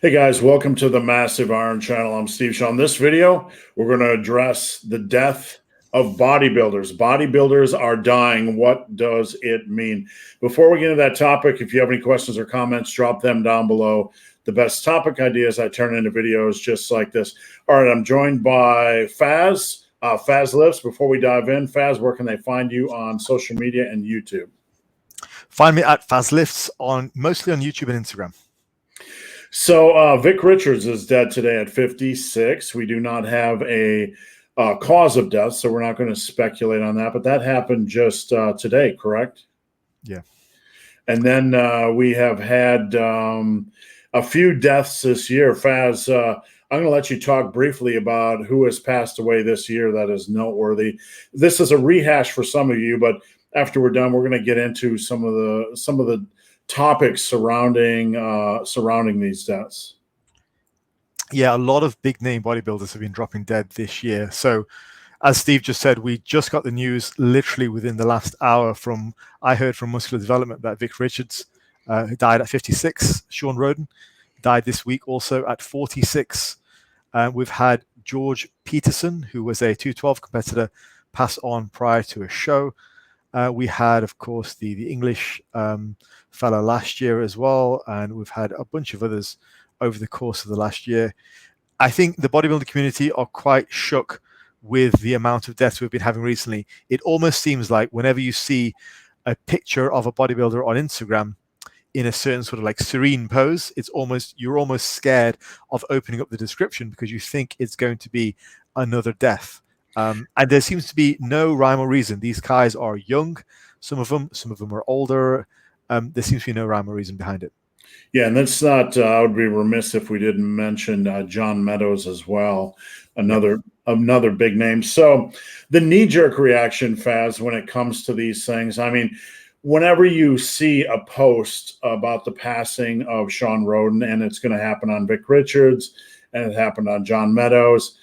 Hey guys, welcome to the Massive Iron Channel. I'm Steve Shaw. In this video, we're going to address the death of bodybuilders. Bodybuilders are dying. What does it mean? Before we get into that topic, if you have any questions or comments, drop them down below. The best topic ideas I turn into videos just like this. All right, I'm joined by Fazlifts. Before we dive in, Faz, where can they find you on social media and YouTube? Find me at Fazlifts mostly on YouTube and Instagram. So Vic Richards is dead today at 56. We do not have a cause of death, so we're not going to speculate on that. But that happened just today, correct? Yeah. And then we have had a few deaths this year. Faz, I'm going to let you talk briefly about who has passed away this year that is noteworthy. This is a rehash for some of you, but after we're done, we're going to get into some of the topics surrounding these deaths. Yeah, a lot of big name bodybuilders have been dropping dead this year. So as Steve just said, we just got the news literally within the last hour I heard from Muscular Development that Vic Richards died at 56. Sean Roden died this week also at 46. We've had George Peterson, who was a 212 competitor, pass on prior to a show. We had, of course, the English fella last year as well, and we've had a bunch of others over the course of the last year. I think the bodybuilding community are quite shook with the amount of deaths we've been having recently. It almost seems like whenever you see a picture of a bodybuilder on Instagram in a certain sort of like serene pose, you're almost scared of opening up the description because you think it's going to be another death. And there seems to be no rhyme or reason. These guys are young, some of them are older. There seems to be no rhyme or reason behind it. Yeah, and that's not. I would be remiss if we didn't mention John Meadows as well, another big name. So the knee-jerk reaction, Faz, when it comes to these things, I mean, whenever you see a post about the passing of Sean Roden, and it's going to happen on Vic Richards, and it happened on John Meadows,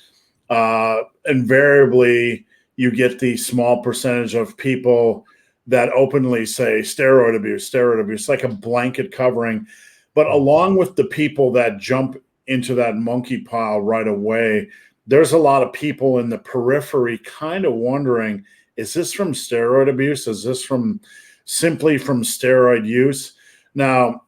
invariably you get the small percentage of people that openly say steroid abuse, like a blanket covering. But along with the people that jump into that monkey pile right away, there's a lot of people in the periphery kind of wondering, is this from steroid abuse? Is this simply from steroid use? Now,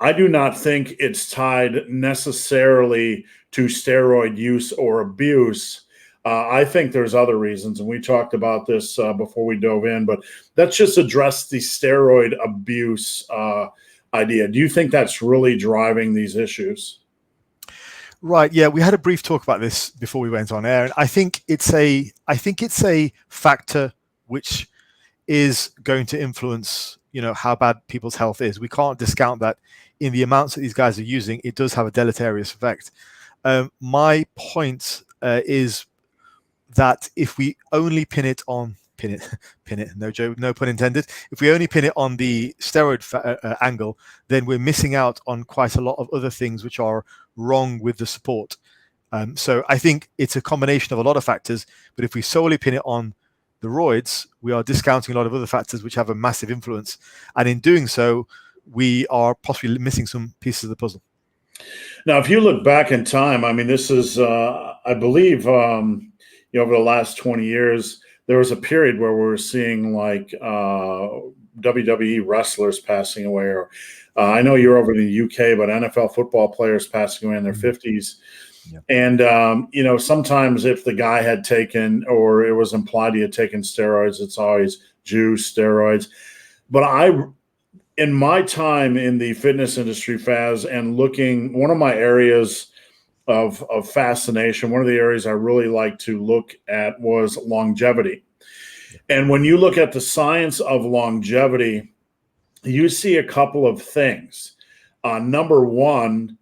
I do not think it's tied necessarily to steroid use or abuse. I think there's other reasons, and we talked about this before we dove in, but let's just address the steroid abuse idea. Do you think that's really driving these issues? Right. Yeah, we had a brief talk about this before we went on air, and I think it's a factor which is going to influence, how bad people's health is. We can't discount that in the amounts that these guys are using, it does have a deleterious effect. My point is that if we only pin it, no pun intended. If we only pin it on the steroid angle, then we're missing out on quite a lot of other things which are wrong with the support. So I think it's a combination of a lot of factors, but if we solely pin it on the roids, we are discounting a lot of other factors which have a massive influence. And in doing so, we are possibly missing some pieces of the puzzle. Now, if you look back in time, I mean, this is, I believe, over the last 20 years, there was a period where we were seeing like WWE wrestlers passing away, or I know you're over in the UK, but NFL football players passing away in their 50s. Yeah. And, sometimes if the guy had taken, or it was implied he had taken steroids, it's always juice, steroids. But in my time in the fitness industry, Faz, and one of my areas of fascination, one of the areas I really like to look at was longevity. And when you look at the science of longevity, you see a couple of things. Number one,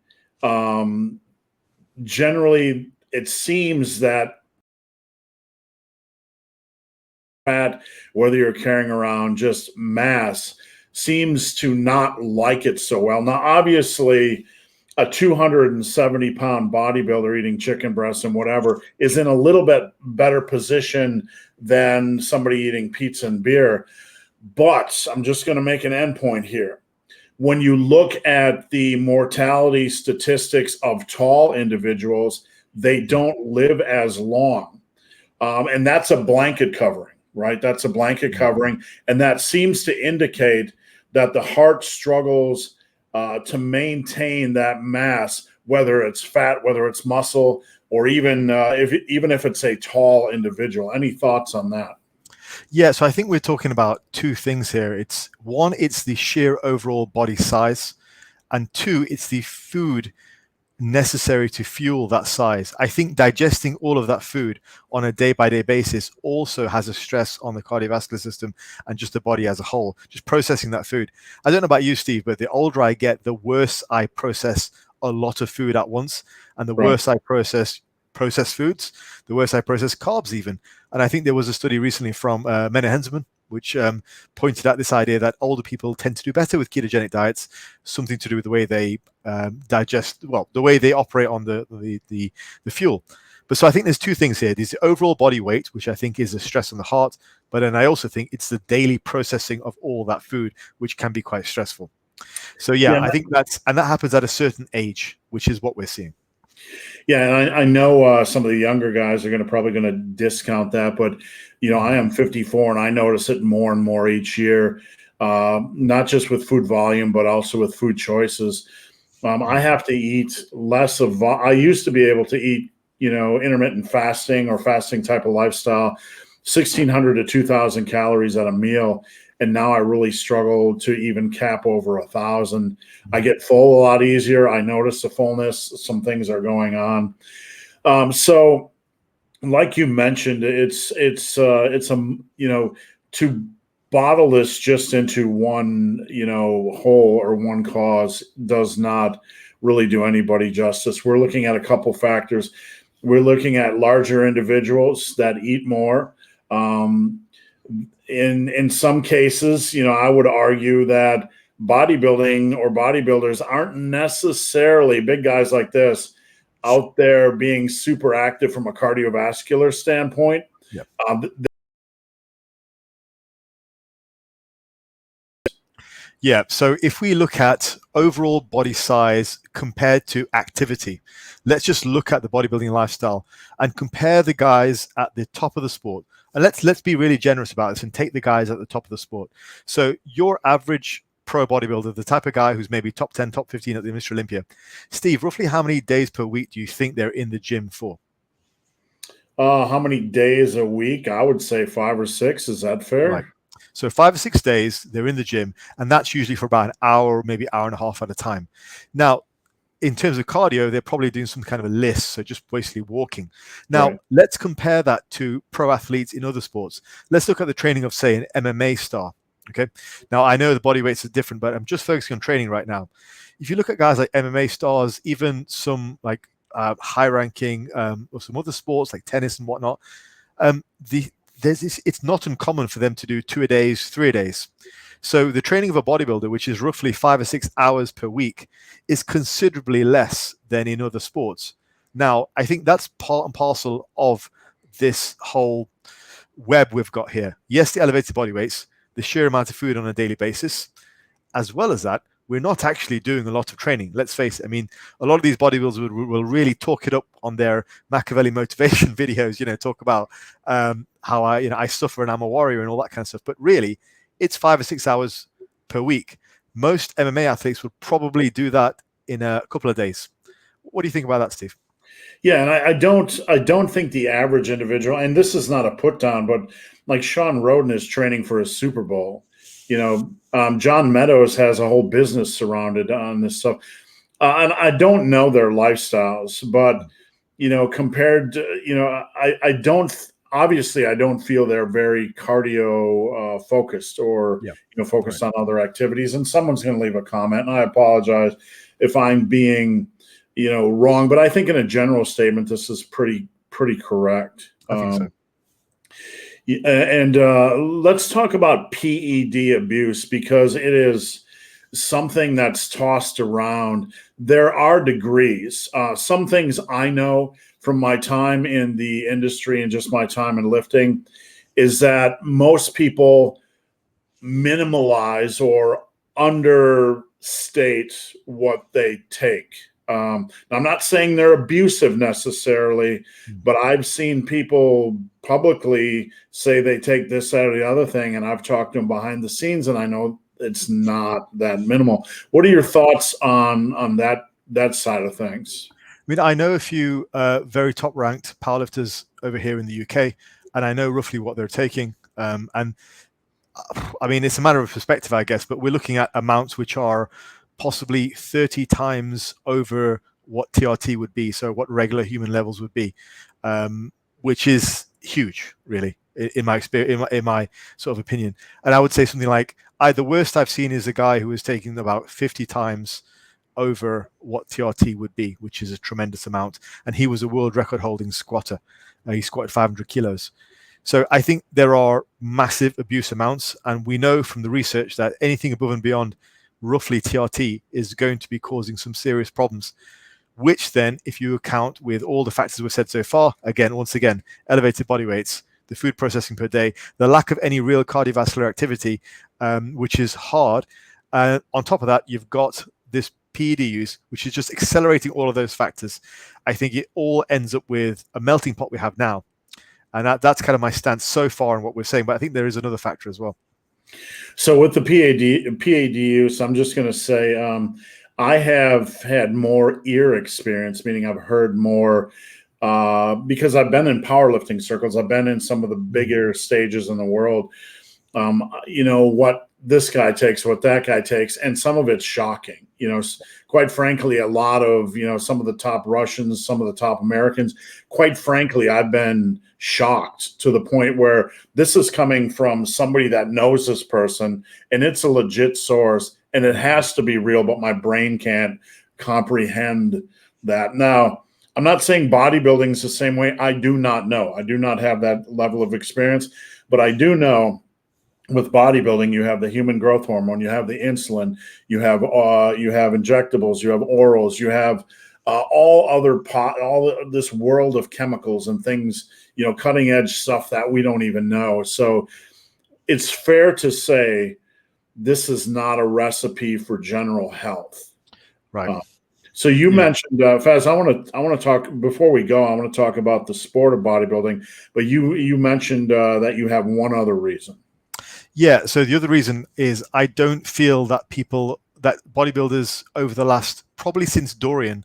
generally, it seems that fat, whether you're carrying around just mass, seems to not like it so well. Now, obviously, a 270-pound bodybuilder eating chicken breasts and whatever is in a little bit better position than somebody eating pizza and beer. But I'm just going to make an end point here. when you look at the mortality statistics of tall individuals, they don't live as long. And that's a blanket covering, right? That's a blanket covering. And that seems to indicate that the heart struggles to maintain that mass, whether it's fat, whether it's muscle, or even if it's a tall individual. Any thoughts on that? Yeah, so I think we're talking about two things here. It's one, it's the sheer overall body size, and two, it's the food necessary to fuel that size. I think digesting all of that food on a day-by-day basis also has a stress on the cardiovascular system and just the body as a whole, just processing that food. I don't know about you, Steve, but the older I get, the worse I process a lot of food at once, and the worse I process processed foods, the worse I process carbs even. And I think there was a study recently from Mena Hensman, which pointed out this idea that older people tend to do better with ketogenic diets, something to do with the way they digest, well, the way they operate on the fuel. But so I think there's two things here. There's the overall body weight, which I think is a stress on the heart, but then I also think it's the daily processing of all that food, which can be quite stressful. So yeah, I think that happens at a certain age, which is what we're seeing. Yeah, and I know some of the younger guys are probably going to discount that, but I am 54, and I notice it more and more each year, not just with food volume, but also with food choices. I have to eat less of. I used to be able to eat, intermittent fasting or fasting type of lifestyle, 1,600 to 2,000 calories at a meal. And now I really struggle to even cap over 1,000. I get full a lot easier. I notice the fullness. Some things are going on. So, like you mentioned, it's to bottle this just into one whole or one cause does not really do anybody justice. We're looking at a couple factors. We're looking at larger individuals that eat more. In some cases, I would argue that bodybuilding or bodybuilders aren't necessarily, big guys like this, out there being super active from a cardiovascular standpoint. Yep. Yeah, so if we look at overall body size compared to activity, let's just look at the bodybuilding lifestyle and compare the guys at the top of the sport. And let's be really generous about this and take the guys at the top of the sport. So your average pro bodybuilder, the type of guy who's maybe top 10, top 15 at the Mr. Olympia, Steve, roughly how many days per week do you think they're in the gym for? How many days a week? I would say 5 or 6. Is that fair? Right. So 5 or 6 days they're in the gym, and that's usually for about an hour, maybe hour and a half at a time. Now, in terms of cardio, they're probably doing some kind of a list, so just basically walking. Now, let's compare that to pro athletes in other sports. Let's look at the training of, say, an MMA star. Okay. Now, I know the body weights are different, but I'm just focusing on training right now. If you look at guys like MMA stars, even some like high-ranking or some other sports like tennis and whatnot, it's not uncommon for them to do 2-a-days, 3-a-days. So the training of a bodybuilder, which is roughly 5 or 6 hours per week, is considerably less than in other sports. Now, I think that's part and parcel of this whole web we've got here. Yes, the elevated body weights, the sheer amount of food on a daily basis, as well as that, we're not actually doing a lot of training. Let's face it. I mean, a lot of these bodybuilders will really talk it up on their Machiavelli motivation videos, talk about how I suffer and I'm a warrior and all that kind of stuff. But really, it's 5 or 6 hours per week. Most MMA athletes would probably do that in a couple of days. What do you think about that, Steve? Yeah, and I don't think the average individual, and this is not a put down, but like Sean Roden is training for a Super Bowl. John Meadows has a whole business surrounded on this stuff. And I don't know their lifestyles, but, compared to, I don't feel they're very cardio focused or, focused on other activities. And someone's going to leave a comment, and I apologize if I'm being, wrong, but I think in a general statement, this is pretty correct. I think so. And let's talk about PED abuse, because it is something that's tossed around. There are degrees. Some things I know from my time in the industry and just my time in lifting is that most people minimalize or understate state what they take. Now, I'm not saying they're abusive necessarily, but I've seen people publicly say they take this, that, or the other thing, and I've talked to them behind the scenes, and I know it's not that minimal. What are your thoughts on that side of things? I mean, I know a few very top-ranked powerlifters over here in the UK, and I know roughly what they're taking. And I mean, it's a matter of perspective, I guess, but we're looking at amounts which are possibly 30 times over what TRT would be, so what regular human levels would be, which is huge, really, in my experience, in my sort of opinion. And I would say something like, the worst I've seen is a guy who is taking about 50 times over what TRT would be, which is a tremendous amount. And he was a world record holding squatter. He squatted 500 kilos. So I think there are massive abuse amounts. And we know from the research that anything above and beyond roughly TRT is going to be causing some serious problems, which then, if you account with all the factors we've said so far, once again, elevated body weights, the food processing per day, the lack of any real cardiovascular activity, which is hard. On top of that, you've got this PED use, which is just accelerating all of those factors. I think it all ends up with a melting pot we have now. And that's kind of my stance so far on what we're saying. But I think there is another factor as well. So with the PAD use, I'm just going to say I have had more ear experience, meaning I've heard more because I've been in powerlifting circles. I've been in some of the bigger stages in the world. What this guy takes, what that guy takes, and some of it's shocking. Quite frankly, a lot of, some of the top Russians, some of the top Americans, quite frankly, I've been shocked to the point where this is coming from somebody that knows this person and it's a legit source and it has to be real, but my brain can't comprehend that. Now, I'm not saying bodybuilding is the same way. I do not know. I do not have that level of experience, but I do know with bodybuilding, you have the human growth hormone, you have the insulin, you have injectables, you have orals, you have all this world of chemicals and things, cutting edge stuff that we don't even know. So it's fair to say this is not a recipe for general health. Right. So you mentioned, Faz, I want to talk before we go. I want to talk about the sport of bodybuilding, but you mentioned that you have one other reason. Yeah. So the other reason is I don't feel that bodybuilders over the last, probably since Dorian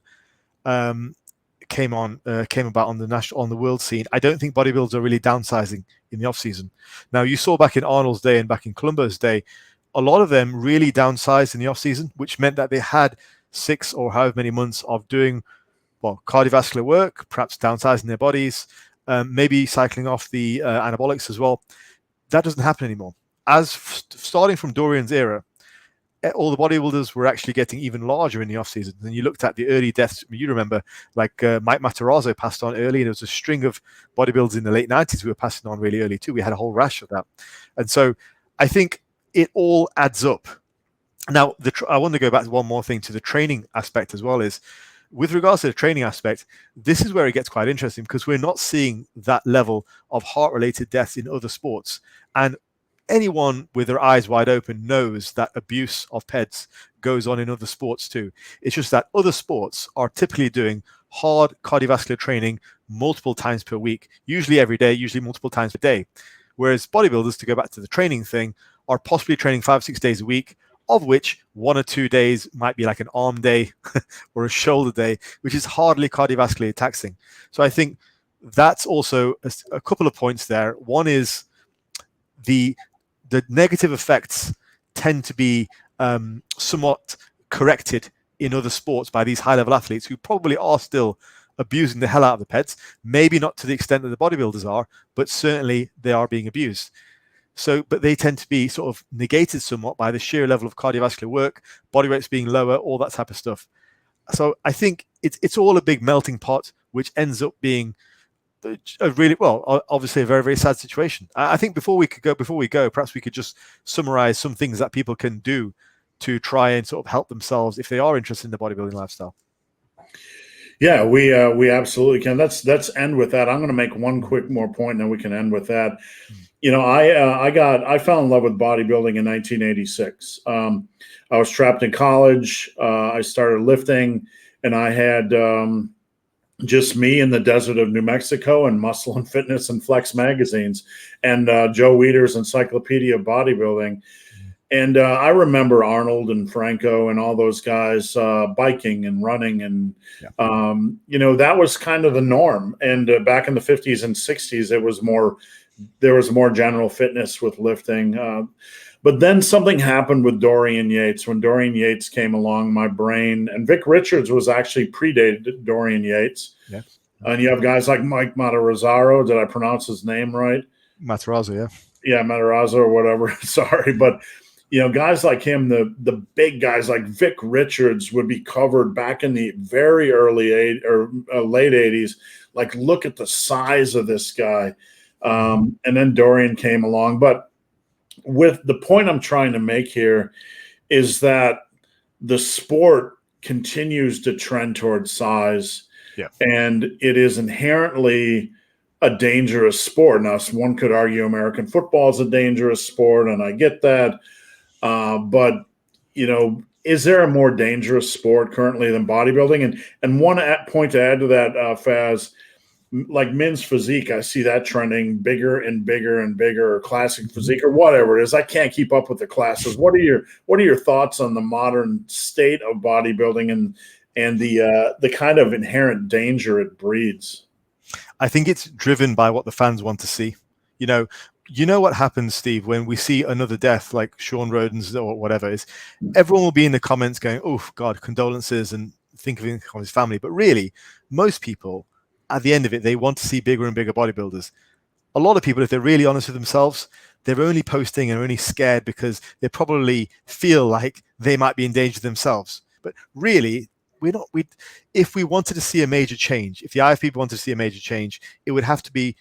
came about on the world scene, I don't think bodybuilders are really downsizing in the off season. Now, you saw back in Arnold's day and back in Columbo's day, a lot of them really downsized in the off season, which meant that they had 6 or however many months of doing cardiovascular work, perhaps downsizing their bodies, maybe cycling off the anabolics as well. That doesn't happen anymore. Starting from Dorian's era, all the bodybuilders were actually getting even larger in the off season. And you looked at the early deaths. You remember, like Mike Matarazzo passed on early, and there was a string of bodybuilders in the late 90s who were passing on really early too. We had a whole rash of that. And so I think it all adds up. Now, I want to go back to one more thing, to the training aspect as well. Is with regards to the training aspect, this is where it gets quite interesting, because we're not seeing that level of heart-related deaths in other sports. And anyone with their eyes wide open knows that abuse of PEDs goes on in other sports too. It's just that other sports are typically doing hard cardiovascular training multiple times per week, usually every day, usually multiple times per day. Whereas bodybuilders, to go back to the training thing, are possibly training 5 or 6 days a week, of which 1 or 2 days might be like an arm day or a shoulder day, which is hardly cardiovascularly taxing. So I think that's also a couple of points there. One is the negative effects tend to be somewhat corrected in other sports by these high-level athletes who probably are still abusing the hell out of the PEDs, maybe not to the extent that the bodybuilders are, but certainly they are being abused. So, but they tend to be sort of negated somewhat by the sheer level of cardiovascular work, body weights being lower, all that type of stuff. So I think it's all a big melting pot, which ends up being obviously a very, very sad situation. I think before we go, perhaps we could just summarize some things that people can do to try and sort of help themselves if they are interested in the bodybuilding lifestyle. Yeah, we absolutely can. Let's end with that. I'm going to make one quick more point, and then we can end with that. I fell in love with bodybuilding in 1986. I was trapped in college. I started lifting, and I had just me in the desert of New Mexico and Muscle and Fitness and Flex magazines and Joe Weider's Encyclopedia of Bodybuilding. And I remember Arnold and Franco and all those guys biking and running. And, that was kind of the norm. And back in the 50s and 60s, there was more general fitness with lifting. But then something happened with Dorian Yates. When Dorian Yates came along, my brain, and Vic Richards was actually predated Dorian Yates. Yeah. And you have guys like Mike Matarazzo. Did I pronounce his name right? Matarazzo, yeah. Yeah, Matarazzo or whatever. Sorry. But, guys like him, the big guys like Vic Richards would be covered back in the very early late 80s. Like, look at the size of this guy. And then Dorian came along. But with the point I'm trying to make here is that the sport continues to trend towards size, and it is inherently a dangerous sport. Now, one could argue American football is a dangerous sport, and I get that. But, is there a more dangerous sport currently than bodybuilding? And one point to add to that, Faz, like men's physique, I see that trending bigger and bigger and bigger, or classic physique, or whatever it is. I can't keep up with the classes. What are your thoughts on the modern state of bodybuilding and the kind of inherent danger it breeds? I think it's driven by what the fans want to see. You know what happens, Steve, when we see another death like Sean Roden's or whatever, is everyone will be in the comments going, "Oh God, condolences," and think of his family. But really, most people, at the end of it, they want to see bigger and bigger bodybuilders. A lot of people, if they're really honest with themselves, they're only posting and only scared because they probably feel like they might be in danger themselves. But really, if we wanted to see a major change, if the IFBB wanted to see a major change, it would have to be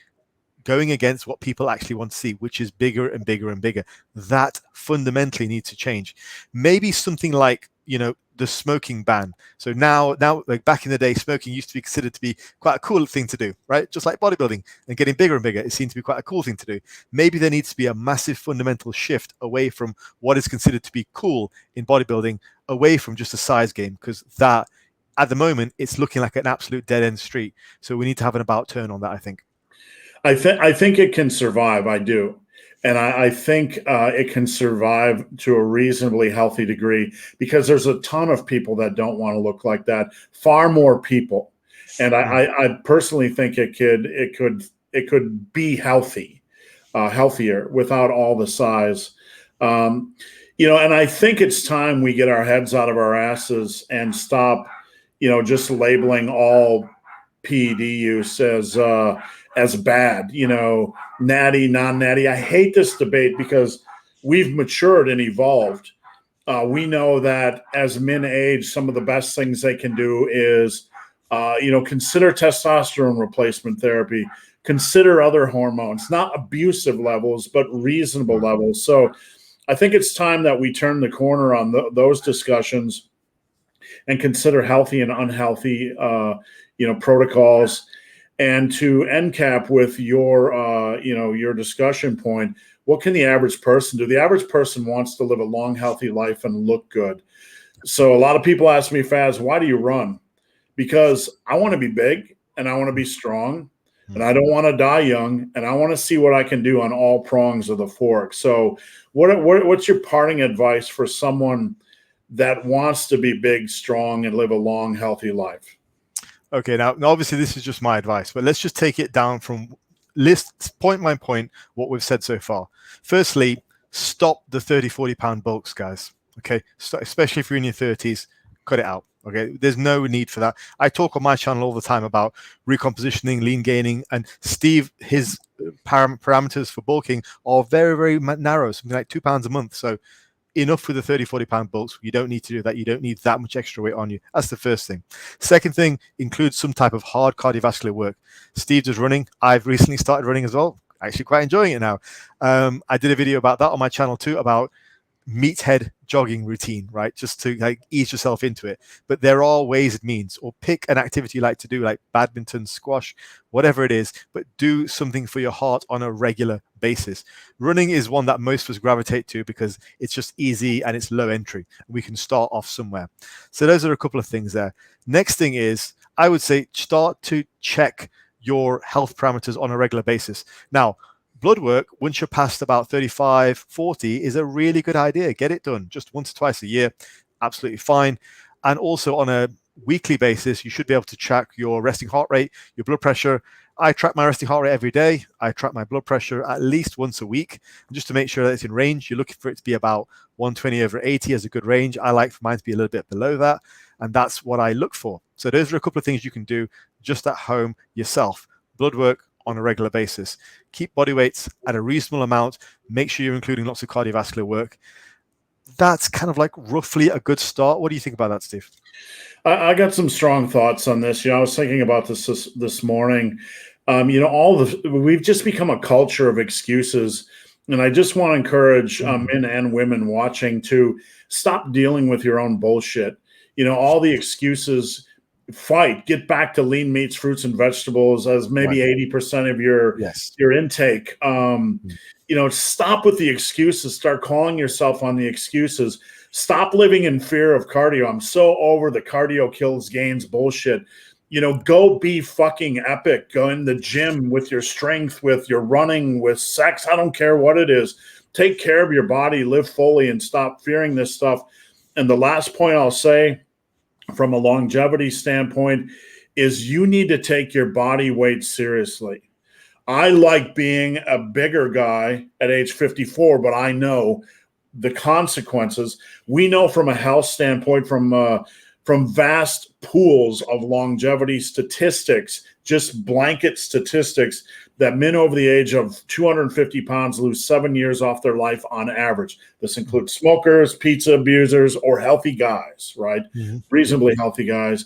going against what people actually want to see, which is bigger and bigger and bigger. That fundamentally needs to change. Maybe something like, the smoking ban. So now, like back in the day, smoking used to be considered to be quite a cool thing to do, right? Just like bodybuilding, and getting bigger and bigger, it seemed to be quite a cool thing to do. Maybe there needs to be a massive fundamental shift away from what is considered to be cool in bodybuilding, away from just a size game, because that, at the moment, it's looking like an absolute dead-end street. So we need to have an about turn on that, I think. I think it can survive. I do. And I think it can survive to a reasonably healthy degree, because there's a ton of people that don't want to look like that. Far more people. And I personally think it could be healthier without all the size. And I think it's time we get our heads out of our asses and stop, just labeling all PED use as bad, natty, non-natty. I hate this debate because we've matured and evolved. We know that as men age, some of the best things they can do is, consider testosterone replacement therapy, consider other hormones, not abusive levels, but reasonable levels. So I think it's time that we turn the corner on those discussions and consider healthy and unhealthy, protocols. And to end cap with your discussion point, what can the average person do? The average person wants to live a long, healthy life and look good. So a lot of people ask me, Faz, why do you run? Because I want to be big and I want to be strong and I don't want to die young, and I want to see what I can do on all prongs of the fork. So what's your parting advice for someone that wants to be big, strong, and live a long, healthy life? Okay, now obviously this is just my advice, but let's just take it down from point by point what we've said so far. Firstly, stop the 30, 40 pound bulks, guys. Okay, especially if you're in your 30s, cut it out. Okay, there's no need for that. I talk on my channel all the time about recompositioning, lean gaining, and Steve, his parameters for bulking are very, very narrow, something like 2 pounds a month. So enough with the 30, 40 pound bulks. You don't need to do that. You don't need that much extra weight on you. That's the first thing. Second thing, include some type of hard cardiovascular work. Steve does running. I've recently started running as well. Actually quite enjoying it now. I did a video about that on my channel too, about meathead jogging routine, right? Just to like ease yourself into it. But there are ways and means, or pick an activity you like to do, like badminton, squash, whatever it is, but do something for your heart on a regular basis. Running is one that most of us gravitate to because it's just easy and it's low entry. We can start off somewhere. So those are a couple of things there. Next thing is, I would say start to check your health parameters on a regular basis. Now, blood work, once you're past about 35, 40, is a really good idea. Get it done just once or twice a year. Absolutely fine. And also on a weekly basis, you should be able to track your resting heart rate, your blood pressure. I track my resting heart rate every day. I track my blood pressure at least once a week, just to make sure that it's in range. You're looking for it to be about 120/80 as a good range. I like for mine to be a little bit below that. And that's what I look for. So those are a couple of things you can do just at home yourself. Blood work on a regular basis. Keep body weights at a reasonable amount. Make sure you're including lots of cardiovascular work. That's kind of like roughly a good start. What do you think about that, Steve? I got some strong thoughts on this. I was thinking about this morning. We've just become a culture of excuses. And I just want to encourage men and women watching to stop dealing with your own bullshit. All the excuses. Fight, get back to lean meats, fruits, and vegetables as maybe 80% of your intake. Stop with the excuses. Start calling yourself on the excuses. Stop living in fear of cardio. I'm so over the cardio kills gains bullshit. Go be fucking epic. Go in the gym with your strength, with your running, with sex. I don't care what it is. Take care of your body, live fully, and stop fearing this stuff. And the last point I'll say, from a longevity standpoint, is you need to take your body weight seriously. I like being a bigger guy at age 54, but I know the consequences. We know from a health standpoint, from vast pools of longevity statistics, just blanket statistics, that men over the age of 250 pounds lose 7 years off their life on average. This includes smokers, pizza abusers, or healthy guys, right? Reasonably healthy guys.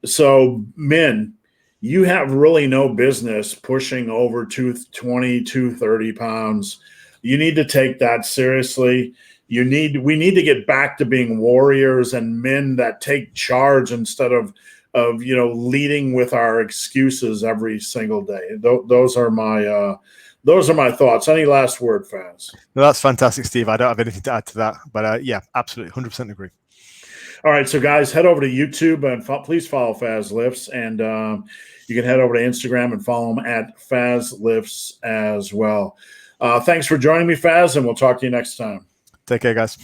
So men, you have really no business pushing over 220, 230 pounds. You need to take that seriously. We need to get back to being warriors and men that take charge instead of leading with our excuses every single day. Those are my thoughts. Any last word, Faz? No, that's fantastic, Steve. I don't have anything to add to that, but yeah, absolutely, 100% agree. All right, so guys, head over to YouTube and please follow Fazlifts, and you can head over to Instagram and follow them at Fazlifts as well. Thanks for joining me, Faz, and we'll talk to you next time. Take care, guys.